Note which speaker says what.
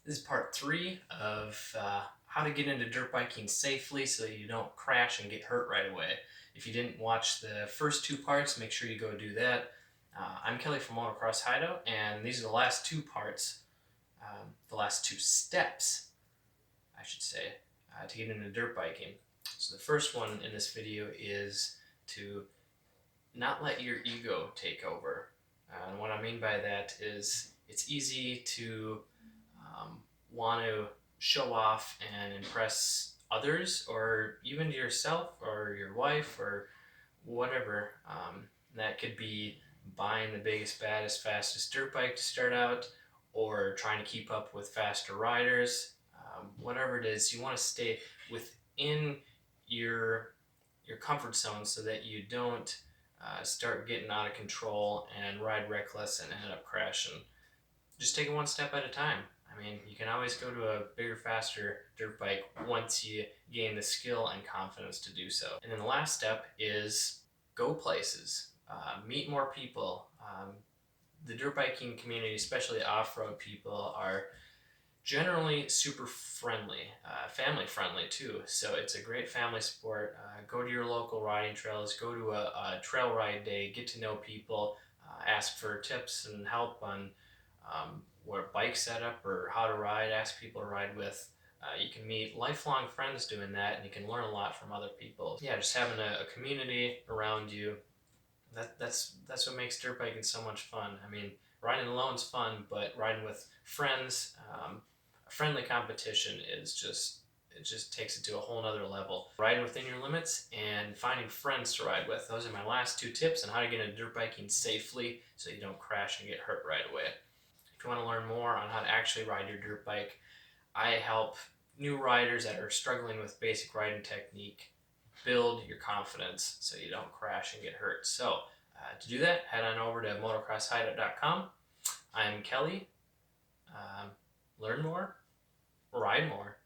Speaker 1: This is part 3 of how to get into dirt biking safely so that you don't crash and get hurt right away. If you didn't watch the first 2 parts, make sure you go do that. I'm Kelly from Motocross Hideout, and these are the last 2 parts, the last 2 steps, I should say, to get into dirt biking. So the first one in this video is to not let your ego take over. And what I mean by that is it's easy to want to show off and impress others, or even yourself or your wife or whatever. That could be buying the biggest, baddest, fastest dirt bike to start out, or trying to keep up with faster riders. Whatever it is, you want to stay within your comfort zone so that you don't start getting out of control and ride reckless and end up crashing. Just take it one step at a time. I mean, you can always go to a bigger, faster dirt bike once you gain the skill and confidence to do so. And then the last step is go places, meet more people. The dirt biking community, especially off-road people, are generally super friendly, family friendly too. So it's a great family sport. Go to your local riding trails, go to a trail ride day, get to know people, ask for tips and help on what bike setup or how to ride, ask people to ride with. You can meet lifelong friends doing that, and you can learn a lot from other people. Yeah, just having a community around you, that's what makes dirt biking so much fun. I mean, riding alone's fun, but riding with friends, a friendly competition is it just takes it to a whole nother level. Riding within your limits and finding friends to ride with. Those are my last 2 tips on how to get into dirt biking safely so you don't crash and get hurt right away. If you want to learn more on how to actually ride your dirt bike, I help new riders that are struggling with basic riding technique build your confidence so you don't crash and get hurt. So to do that, head on over to motocrosshideout.com. I'm Kelly. Learn more, ride more.